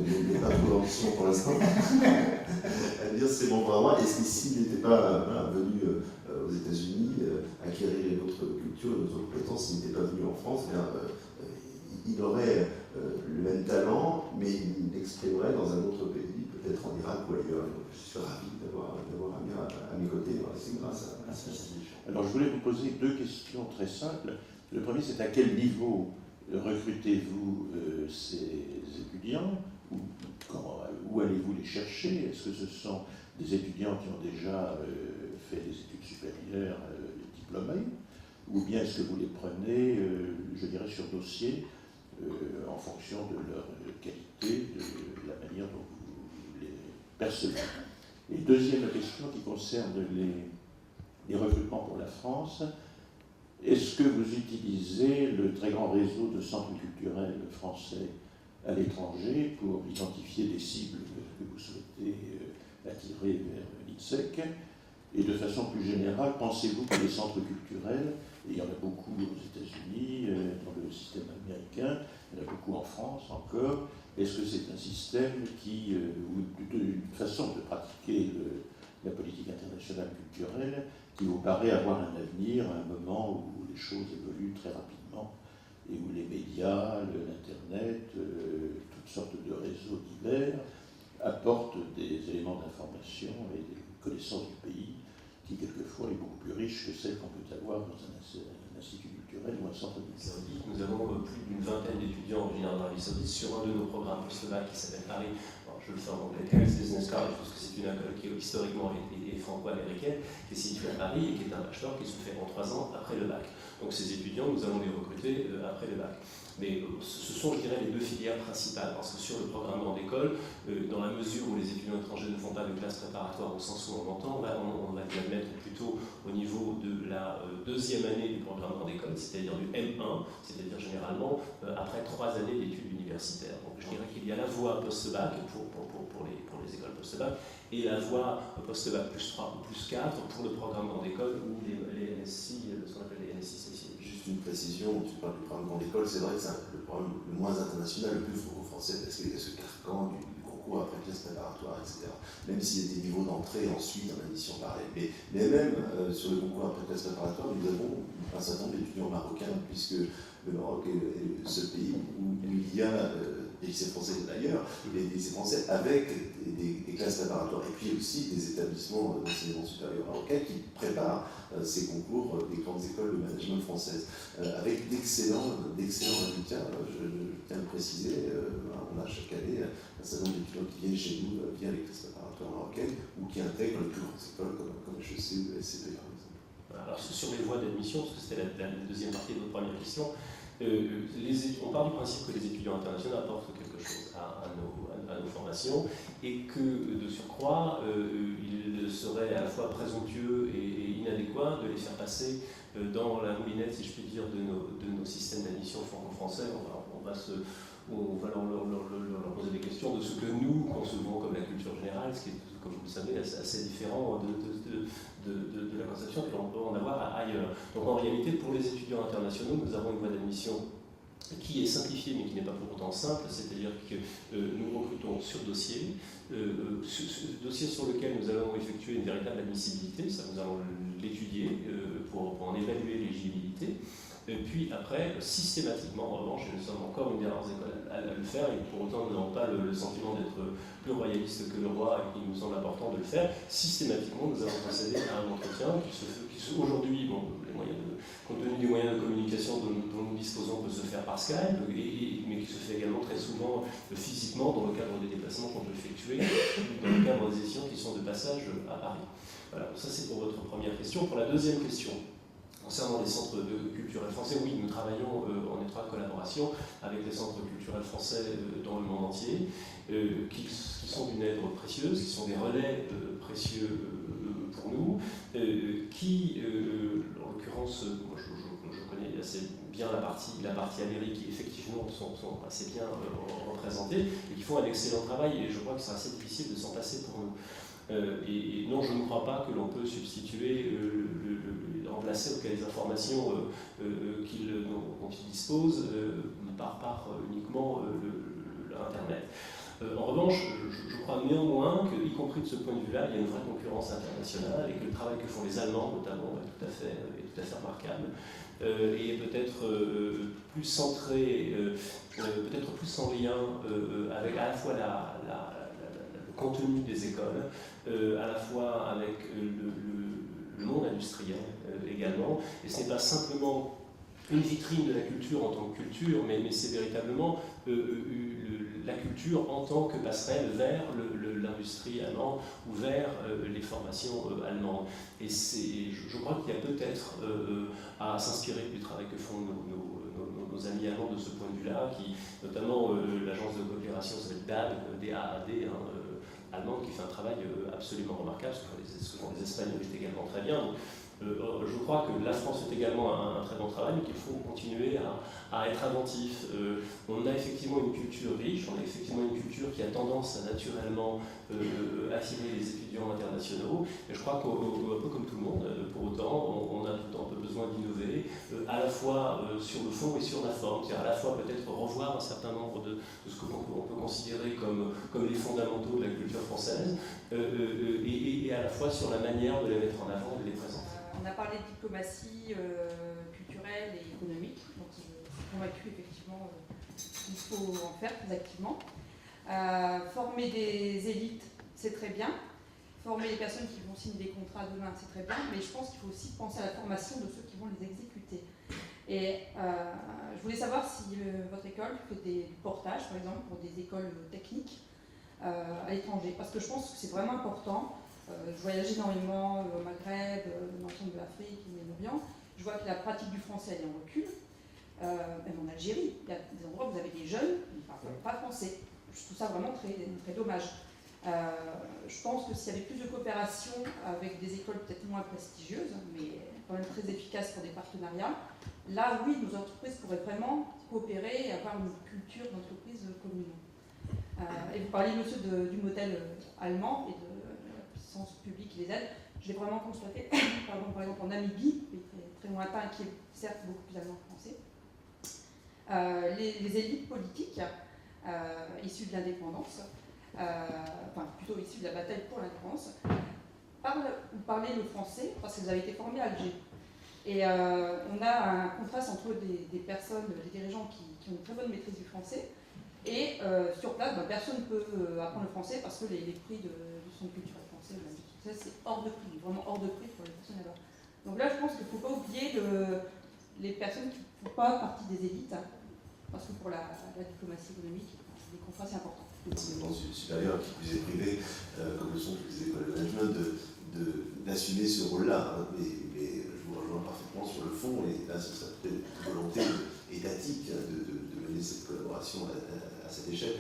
Il n'est pas trop d'ambition pour l'instant. Amir, c'est mon bras droit. Et s'il n'était pas venu aux États-Unis acquérir une autre culture, une autre compétence, s'il n'était pas venu en France, il aurait le même talent, mais il l'exprimerait dans un autre pays, peut-être en Irak ou ailleurs. Donc, je suis ravi d'avoir Amir à mes côtés. C'est grâce à ça. Alors, je voulais vous poser deux questions très simples. Le premier, c'est à quel niveau recrutez-vous ces étudiants? Où allez-vous les chercher? Est-ce que ce sont des étudiants qui ont déjà fait des études supérieures diplômés? Ou bien est-ce que vous les prenez, je dirais, sur dossier en fonction de leur qualité, de la manière dont vous les percevez? Et deuxième question qui concerne les recrutements pour la France, est-ce que vous utilisez le très grand réseau de centres culturels français à l'étranger pour identifier des cibles que vous souhaitez attirer vers l'INSEC? Et de façon plus générale, pensez-vous que les centres culturels, et il y en a beaucoup aux États-Unis, dans le système américain, il y en a beaucoup en France encore, est-ce que c'est un système ou une façon de pratiquer la politique internationale culturelle qui vous paraît avoir un avenir à un moment où les choses évoluent très rapidement et où les médias, l'Internet, toutes sortes de réseaux divers apportent des éléments d'information et des connaissances du pays qui quelquefois est beaucoup plus riche que celle qu'on peut avoir dans un institut culturel ou un centre culturel. Nous avons plus d'une vingtaine d'étudiants originaires d'Arabie Saoudite sur un de nos programmes post-bac qui s'appelle Paris. Alors, je le fais en anglais, Paris Business College, parce que c'est une école qui historiquement est franco-américaine, qui est située à Paris et qui est un bachelor qui se fait en 3 ans après le bac. Donc ces étudiants, nous allons les recruter après le bac. Mais ce sont, je dirais, les deux filières principales, parce que sur le programme grande école, dans la mesure où les étudiants étrangers ne font pas de classe préparatoire au sens où on entend, on va les admettre plutôt au niveau de la deuxième année du programme grande école, c'est-à-dire du M1, c'est-à-dire généralement après 3 années d'études universitaires. Donc je dirais qu'il y a la voie post-bac pour les écoles post-bac et la voie post-bac plus 3 ou plus 4 pour le programme grande école ou les NSI, ce qu'on appelle les NSI spécialisés. Juste une précision, tu parles du programme grande école, c'est vrai que c'est le programme le moins international, le plus franco-français, parce qu'il y a ce carcan du concours après classe préparatoire, etc. Même s'il y a des niveaux d'entrée ensuite en admission pareil. Mais même sur le concours après classe préparatoire, nous avons un certain nombre d'étudiants marocains, puisque le Maroc est ce pays où il y a des lycées français d'ailleurs, des lycées français avec des classes préparatoires, et puis aussi des établissements d'enseignement supérieur marocains qui préparent ces concours des grandes écoles de management françaises, avec d'excellents résultats. Je tiens à le préciser, on a chaque année un certain nombre d'étudiants qui viennent chez nous via les classes préparatoires marocaines ou qui intègrent les plus grandes écoles comme HEC ou SCP par exemple. Alors sur les voies d'admission, parce que c'était la deuxième partie de votre première question, on part du principe que les étudiants internationaux apportent quelque chose à nos formations et que de surcroît, il serait à la fois présomptueux et inadéquat de les faire passer dans la moulinette, si je puis dire, de nos systèmes d'admission franco-français. On va on va leur poser des questions de ce que nous concevons comme la culture générale, ce qui est, comme vous le savez, assez différent de la conception que l'on peut en avoir ailleurs. Donc en réalité, pour les étudiants internationaux, nous avons une voie d'admission qui est simplifiée mais qui n'est pas pour autant simple, c'est-à-dire que nous recrutons sur dossier, dossier sur lequel nous allons effectuer une véritable admissibilité, ça nous allons l'étudier pour en évaluer l'éligibilité. Et puis après, systématiquement, en revanche, et nous sommes encore une des rares écoles à le faire, et pour autant nous n'avons pas le sentiment d'être plus royaliste que le roi, et qu'il nous semble important de le faire, systématiquement nous allons procéder à un entretien qui aujourd'hui, bon, compte tenu des moyens de communication dont nous disposons, peut se faire par Skype, mais qui se fait également très souvent physiquement dans le cadre des déplacements qu'on peut effectuer, dans le cadre des sessions qui sont de passage à Paris. Voilà, ça c'est pour votre première question. Pour la deuxième question, concernant les centres culturels français, oui, nous travaillons en étroite collaboration avec les centres culturels français dans le monde entier, qui sont d'une aide précieuse, qui sont des relais précieux pour nous, qui, en l'occurrence, moi je connais assez bien la partie Amérique, qui effectivement sont assez bien représentés, et qui font un excellent travail, et je crois que c'est assez difficile de s'en passer pour nous. Et non, je ne crois pas que l'on peut substituer, remplacer les informations dont ils disposent par uniquement l'Internet. En revanche, je crois néanmoins qu'y compris de ce point de vue-là, il y a une vraie concurrence internationale et que le travail que font les Allemands, notamment, est tout à fait remarquable. Et peut-être plus centré, peut-être plus en lien avec à la fois le contenu des écoles, à la fois avec le monde industriel également. Et ce n'est pas simplement une vitrine de la culture en tant que culture, mais c'est véritablement la culture en tant que passerelle vers l'industrie allemande ou vers les formations allemandes. Et je crois qu'il y a peut-être à s'inspirer du travail que font nos amis allemands de ce point de vue-là, qui, notamment l'agence de coopération s'appelle DAAD, allemande, qui fait un travail absolument remarquable, ce que font les Espagnols également très bien. Donc, je crois que la France fait également un très bon travail, mais qu'il faut continuer à être inventif. On a effectivement une culture riche, on a effectivement une culture qui a tendance à naturellement attirer les étudiants internationaux, et je crois qu'un peu comme tout le monde, pour autant, on a tout le temps un peu besoin d'innover, à la fois sur le fond et sur la forme, c'est-à-dire à la fois peut-être revoir un certain nombre de ce qu'on peut considérer comme les fondamentaux de la culture française, et à la fois sur la manière de les mettre en avant, de les présenter. On a parlé de diplomatie culturelle et économique, donc je suis convaincue effectivement qu'il faut en faire plus activement. Former des élites, c'est très bien. Former les personnes qui vont signer des contrats demain, c'est très bien, mais je pense qu'il faut aussi penser à la formation de ceux qui vont les exécuter. Et je voulais savoir si votre école fait des portages, par exemple, pour des écoles techniques à l'étranger, parce que je pense que c'est vraiment important. Je voyage énormément au Maghreb, dans l'ensemble de l'Afrique, au Moyen-Orient. Je vois que la pratique du français elle est en recul. Même en Algérie, il y a des endroits où vous avez des jeunes qui ne parlent pas français. Je trouve ça vraiment très, très dommage. Je pense que s'il y avait plus de coopération avec des écoles peut-être moins prestigieuses, mais quand même très efficaces pour des partenariats, là oui, nos entreprises pourraient vraiment coopérer et avoir une culture d'entreprise commune. Et vous parliez, monsieur, du modèle allemand et de public qui les aide. Je l'ai vraiment constaté, par exemple en Namibie, pays très, très lointain, qui est certes beaucoup plus allemand que français. Les élites politiques issues de l'indépendance, enfin plutôt issues de la bataille pour l'indépendance, parlez le français parce que vous avez été formés à Alger. Et on a un contraste entre des personnes, des dirigeants qui ont une très bonne maîtrise du français, et sur place, personne ne peut apprendre le français parce que les prix du centre culturel français, c'est hors de prix, vraiment hors de prix pour les personnes là-bas. Donc là, je pense qu'il ne faut pas oublier les personnes qui ne font pas partie des élites, hein, parce que pour la diplomatie économique, les contrats, c'est important. L'enseignement supérieur, qui plus est privé, comme le sont toutes les écoles de management, d'assumer ce rôle-là. Hein, mais je vous rejoins parfaitement sur le fond, et là, ce serait peut-être une volonté étatique de mener cette collaboration à cette échelle.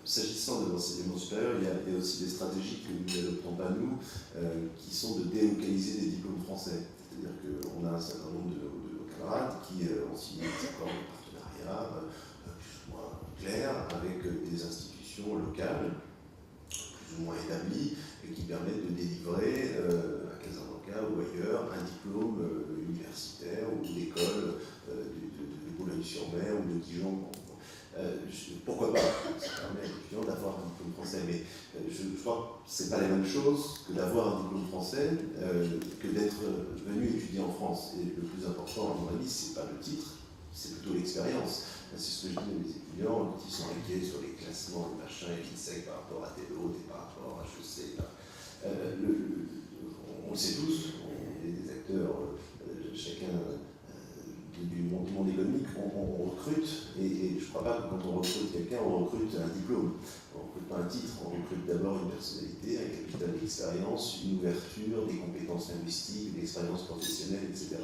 S'agissant de l'enseignement supérieur, il y a aussi des stratégies que nous n'adoptons pas nous, qui sont de délocaliser des diplômes français. C'est-à-dire qu'on a un certain nombre de nos camarades qui ont signé des accords de partenariat, plus ou moins clair avec des institutions locales, plus ou moins établies, et qui permettent de délivrer à Casablanca ou ailleurs un diplôme universitaire ou d'école de Boulogne-sur-Mer ou de Dijon. Pourquoi pas? Ça permet à l'étudiant d'avoir un diplôme français, mais je crois que ce n'est pas la même chose que d'avoir un diplôme français que d'être venu étudier en France. Et le plus important, à mon avis, ce n'est pas le titre, c'est plutôt l'expérience. C'est ce que je dis aux étudiants qui sont inquiets sur les classements, les machins, et l'INSEE par rapport à tel autre et par rapport à HEC. On le sait tous, on est des acteurs, chacun du monde économique, on recrute, et je ne crois pas que quand on recrute quelqu'un, on recrute un diplôme, on ne recrute pas un titre, on recrute d'abord une personnalité, un capital d'expérience, une ouverture, des compétences linguistiques, des expériences professionnelles, etc.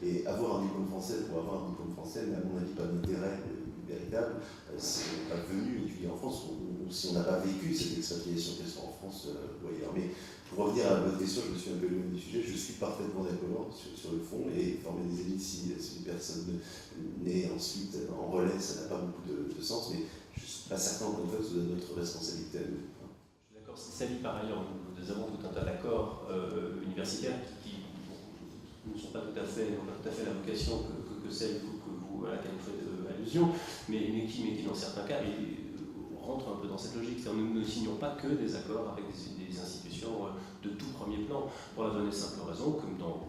Et avoir un diplôme français pour avoir un diplôme français n'a à mon avis pas d'intérêt véritable si on n'est pas venu étudier en France ou si on n'a pas vécu cette expatriation, qu'elle soit en France ou ailleurs. Mais pour revenir à votre question, je me suis un peu éloigné du sujet, je suis parfaitement d'accord sur le fond, et former des élites si une personne naît ensuite en relais, ça n'a pas beaucoup de sens, mais je ne suis pas certain encore une fois que ce soit notre responsabilité à nous. Je suis d'accord, c'est Sally par ailleurs, nous avons tout un tas d'accords universitaires qui ne sont pas tout à fait la vocation que celle à laquelle vous faites allusion, mais qui dans certains cas rentre un peu dans cette logique. Nous ne signons pas que des accords avec des institutions de tout premier plan, pour la bonne et simple raison, comme dans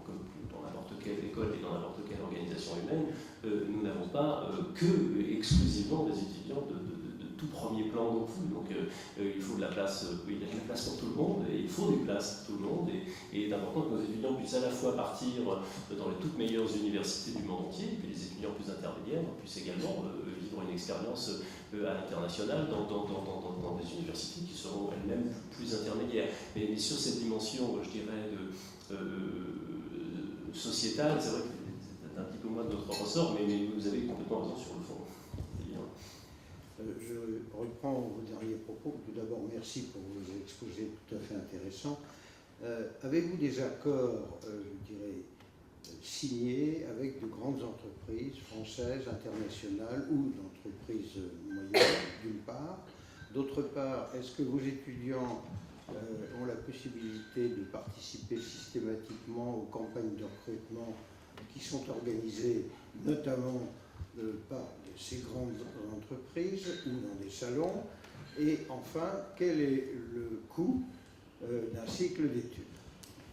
n'importe quelle école et dans n'importe quelle organisation humaine, nous n'avons pas exclusivement des étudiants de tout premier plan non plus. Donc il faut de la place, il y a de la place pour tout le monde, et il faut une place pour tout le monde, et il est important que nos étudiants puissent à la fois partir dans les toutes meilleures universités du monde entier, et puis les étudiants plus intermédiaires puissent également vivre une expérience à l'international dans des universités qui seront elles-mêmes plus intermédiaires. Mais sur cette dimension, je dirais, sociétale, c'est vrai que c'est un petit peu moins de notre ressort, mais vous avez complètement raison sur le fond. Je reprends vos derniers propos. Tout d'abord, merci pour vos exposés tout à fait intéressants. Avez-vous des accords, je dirais, signés avec de grandes entreprises françaises, internationales ou d'entreprises moyennes, d'une part? D'autre part, est-ce que vos étudiants ont la possibilité de participer systématiquement aux campagnes de recrutement qui sont organisées notamment par ces grandes entreprises ou dans des salons? Et enfin, quel est le coût d'un cycle d'études?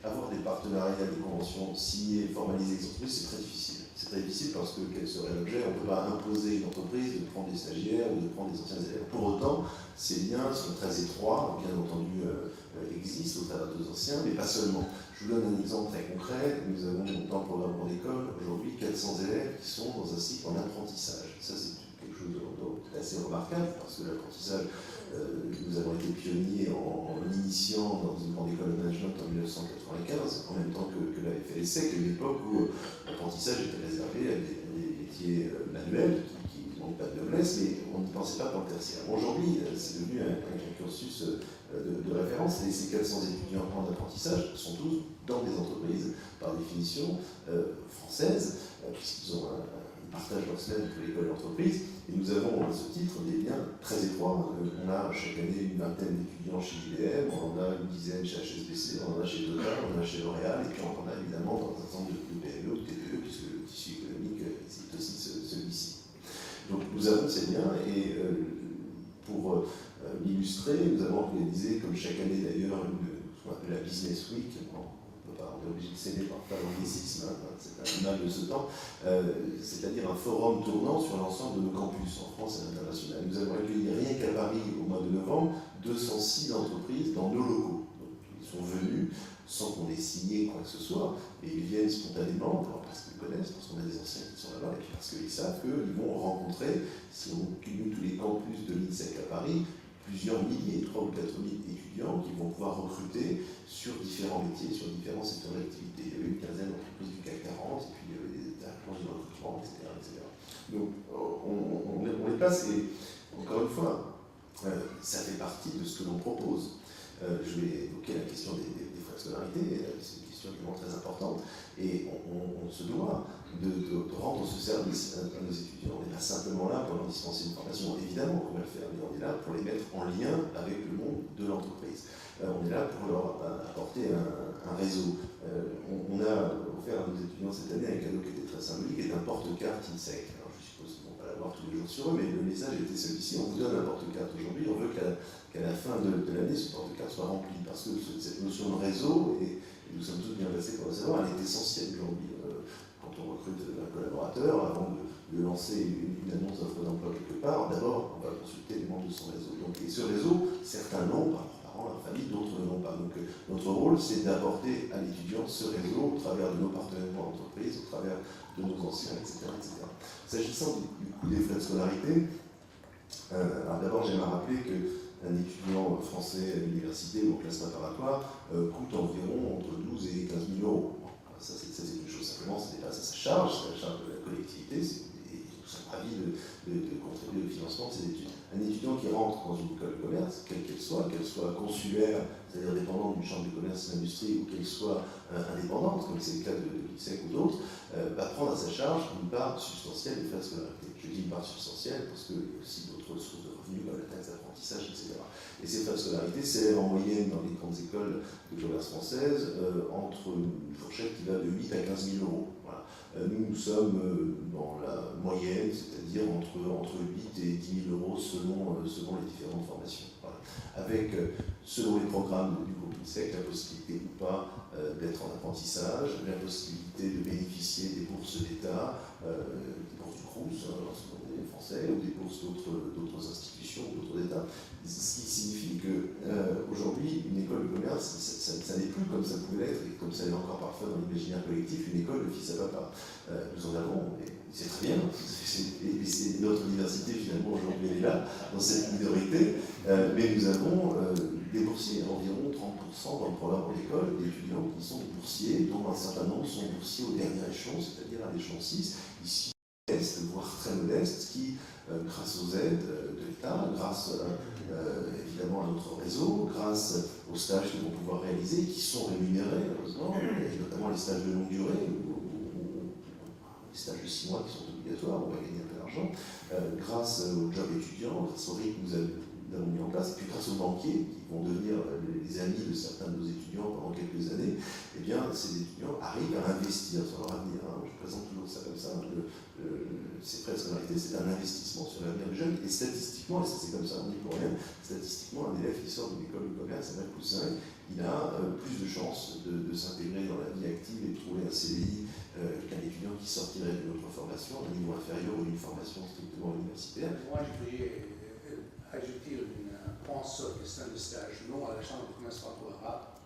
Avoir des partenariats, des conventions signées, formalisées avec les entreprises, c'est très difficile. C'est très difficile parce que quel serait l'objet? On ne peut pas imposer à une entreprise de prendre des stagiaires ou de prendre des anciens élèves. Pour autant, ces liens sont très étroits, bien entendu existent au travers de nos anciens, mais pas seulement. Je vous donne un exemple très concret. Nous avons dans le programme Grande École aujourd'hui 400 élèves qui sont dans un cycle en apprentissage. Ça, c'est quelque chose d'assez remarquable parce que l'apprentissage, nous avons été pionniers en initiant dans une grande école de management en 1995, en même temps que la FLSEC, à l'époque où l'apprentissage était réservé à des métiers manuels qui ne manquent pas de noblesse, mais on n'y pensait pas pour le tertiaire. Aujourd'hui, c'est devenu un cursus de référence, et ces 400 étudiants en apprentissage sont tous dans des entreprises, par définition, françaises, puisqu'ils ont ils partagent leur semaine entre l'école et l'entreprise, et nous avons à ce titre des liens très étroits. On a chaque année une vingtaine d'étudiants chez IBM, on en a une dizaine chez HSBC, on en a chez Total, on en a chez L'Oréal, et puis on en a évidemment dans un certain nombre de PME ou TPE, puisque le tissu économique c'est aussi celui-ci. Donc nous avons ces liens, et pour l'illustrer, nous avons organisé, comme chaque année d'ailleurs, ce qu'on appelle la Business Week. On est obligé de céder par l'anglicisme, c'est un mal de ce temps, c'est-à-dire un forum tournant sur l'ensemble de nos campus en France et à l'international. Nous avons accueilli rien qu'à Paris au mois de novembre 206 entreprises dans nos locaux. Donc, ils sont venus sans qu'on ait signé quoi que ce soit, et ils viennent spontanément parce qu'ils connaissent, parce qu'on a des anciens qui sont là-bas, et puis parce qu'ils savent qu'ils vont rencontrer, si on cumule tous les campus de l'INSEC à Paris, plusieurs milliers, 3 ou 4 000 étudiants qui vont pouvoir recruter sur différents métiers, sur différents secteurs d'activité. Il y avait une quinzaine d'entreprises du CAC 40, et puis il y avait des agences de recrutement, etc. Donc on les place, et encore une fois, ça fait partie de ce que l'on propose. Je vais évoquer la question des frais de scolarité, c'est une question évidemment très importante, et on se doit de rendre ce service à nos étudiants. On n'est pas simplement là pour leur dispenser une formation, évidemment qu'on va le faire, mais on est là pour les mettre en lien avec le monde de l'entreprise. On est là pour leur apporter un réseau. On a offert à nos étudiants cette année un cadeau qui était très symbolique, et un porte-carte INSEC. Alors je suppose qu'ils ne vont pas l'avoir tous les jours sur eux, mais le message était celui-ci: on vous donne un porte-carte aujourd'hui, on veut qu'à la fin de l'année, ce porte-carte soit rempli, parce que cette notion de réseau, et nous sommes tous bien placés pour le savoir, elle est essentielle aujourd'hui. Quand on recrute un collaborateur, avant de lancer une annonce d'offre d'emploi quelque part, d'abord on va consulter les membres de son réseau. Et ce réseau, certains l'ont par leurs parents, leur famille, d'autres ne l'ont pas. Donc notre rôle, c'est d'apporter à l'étudiant ce réseau au travers de nos partenaires d'entreprise, au travers de nos anciens, etc. S'agissant du coût des frais de scolarité, alors d'abord j'aimerais rappeler qu'un étudiant français à l'université ou en classe préparatoire coûte environ entre 12 et 15 000 euros. Ça, c'est une chose, simplement, ce n'est pas ça, sa charge, c'est la charge de la collectivité, et nous sommes ravis de contribuer au financement de ces études. Un étudiant qui rentre dans une école de commerce, quelle qu'elle soit consulaire, c'est-à-dire dépendante d'une chambre de commerce et d'industrie, ou qu'elle soit indépendante, comme c'est le cas de l'ISEC ou d'autres, va prendre à sa charge une part substantielle des frais de scolarité. Je dis une part substantielle parce qu'il y a aussi d'autres sources de revenus comme la taxe d'apprentissage, etc. Et ces frais de scolarité s'élèvent en moyenne dans les grandes écoles de commerce françaises entre une fourchette qui va de 8 à 15 000 euros. Voilà. Nous sommes dans la moyenne, c'est-à-dire entre 8 et 10 000 euros selon les différentes formations. Voilà. Avec, selon les programmes du groupe INSEC, la possibilité ou pas d'être en apprentissage, la possibilité de bénéficier des bourses d'État, des bourses du Crous, lorsqu'on est français, ou des bourses d'autres institutions, d'autres États. Ce qui signifie qu'aujourd'hui, une école de commerce, ça n'est plus comme ça pouvait l'être, et comme ça l'est encore parfois dans l'imaginaire collectif, une école de fils à papa. Nous en avons, et c'est très bien, et c'est notre université finalement aujourd'hui elle est là, dans cette minorité, mais nous avons des boursiers, environ 30% dans le programme d'école, d'étudiants qui sont boursiers, dont un certain nombre sont boursiers au dernier échelon, c'est-à-dire à l'échelon 6, ici modeste, voire très modeste, qui, grâce aux aides de l'État, grâce évidemment à notre réseau, grâce aux stages qu'ils vont pouvoir réaliser, qui sont rémunérés, heureusement, et notamment les stages de longue durée, ou les stages de 6 mois qui sont obligatoires, on va gagner un peu d'argent, grâce aux jobs étudiants, grâce au rythme que nous avons mis en place, et puis grâce aux banquiers qui vont devenir les amis de certains de nos étudiants pendant quelques années, eh bien, ces étudiants arrivent à investir sur leur avenir. Je présente toujours ça comme ça. Ces frais de scolarité, c'est un investissement sur l'avenir des jeunes. Et statistiquement, et ça c'est comme ça, on dit pour rien, statistiquement, un élève qui sort d'une école de commerce à Bac+5, il a plus de chances de s'intégrer dans la vie active et de trouver un CDI qu'un étudiant qui sortirait d'une autre formation, d'un niveau inférieur ou d'une formation strictement universitaire. Moi, je voulais ajouter un point sur la question de stage. Nous, à la Chambre de commerce franco-arabe,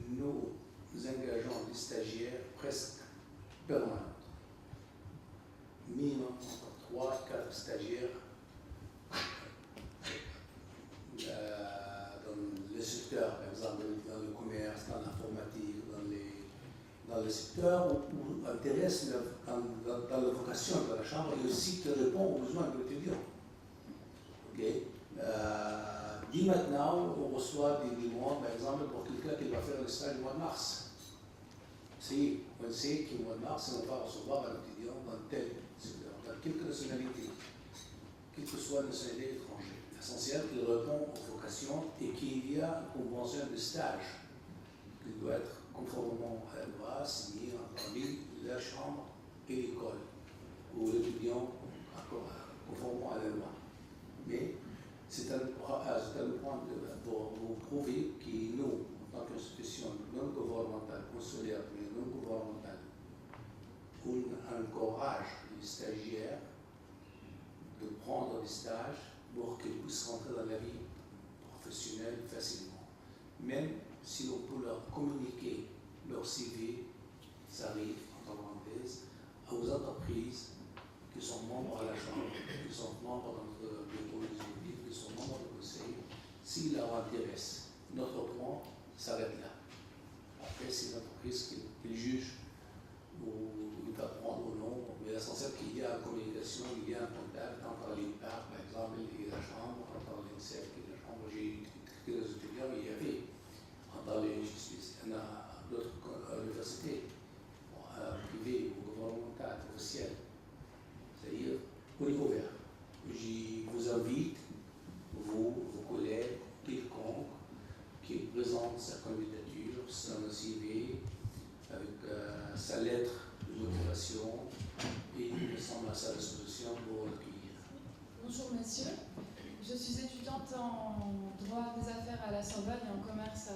nous engageons des stagiaires presque permanents. Minimum 3-4 stagiaires dans le secteur, par exemple dans le commerce, dans l'informatique, dans le secteur où intéresse dans la vocation de la Chambre et aussi qui répond aux besoins de l'étudiant. Okay. Dès maintenant, on reçoit des demandes, par exemple, pour quelqu'un qui va faire le stage au mois de mars. Si on sait qu'au mois de mars, on va recevoir un étudiant dans tel secteur, dans quelques nationalités, quelle que soit la nationalité étrangère. L'essentiel qu'il répond aux vocations et qu'il y a une convention de stage qui doit être conformément à la loi signée entre la Chambre et l'école, ou l'étudiant conformément à la loi. Mais c'est un point pour vous prouver que nous, en tant qu'institution non gouvernementale, consulaire, mais non gouvernementale, on encourage les stagiaires de prendre des stages pour qu'ils puissent rentrer dans la vie professionnelle facilement. Même si on peut leur communiquer leur CV, ça arrive, entre parenthèses, aux entreprises qui sont membres à la Chambre, qui sont membres dans notre bureau exécutif, qui sont membres du Conseil, s'ils leur intéressent. Notre point s'arrête là. Après, c'est l'entreprise qui juge ou il va prendre ou non, mais l'essentiel qu'il y a une communication, il y a un contact entre l'IPAR, par exemple, et la Chambre, entre l'INSEC et la Chambre. J'ai écouté les étudiants, il y avait entre les d'autres universités privées en commerce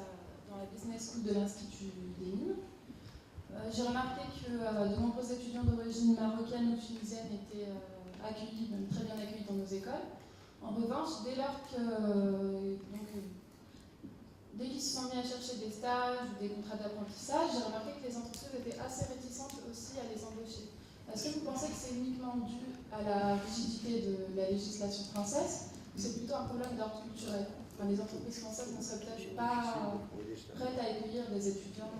dans la Business School de l'Institut des Mines. J'ai remarqué que de nombreux étudiants d'origine marocaine ou tunisienne étaient accueillis, même très bien accueillis dans nos écoles. En revanche, dès qu'ils se sont mis à chercher des stages ou des contrats d'apprentissage, j'ai remarqué que les entreprises étaient assez réticentes aussi à les embaucher. Est-ce que vous pensez que c'est uniquement dû à la rigidité de la législation française ou c'est plutôt un problème d'ordre culturel? Enfin, les entreprises françaises ne seraient peut-être pas prêtes à accueillir des étudiants de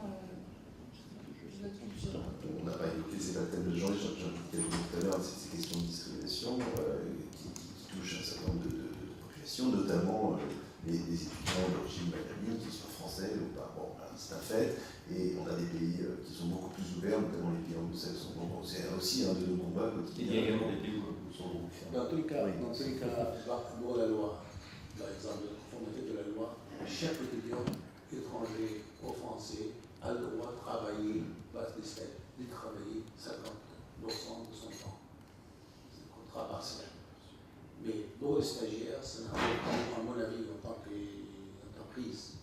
notre culture. On n'a pas évoqué ces baptêmes de genre, j'en évoquais tout à l'heure, ces questions de discrimination qui touchent un certain nombre de populations, notamment les étudiants d'origine maghrébine, qu'ils soient français ou pas. Bon, voilà, c'est un fait. Et on a des pays qui sont beaucoup plus ouverts, notamment les pays anglo-saxons. Donc c'est aussi un de nos combats quotidiens. Il y a également des pays où sont beaucoup fermés. Dans tous les cas, pour la loi, par exemple, la conformité de la loi, chaque étudiant étranger ou français a le droit de travailler, de travailler 50% de son temps. C'est un contrat partiel. Mais pour les stagiaires, ça n'a pas, à mon avis, en tant qu'entreprise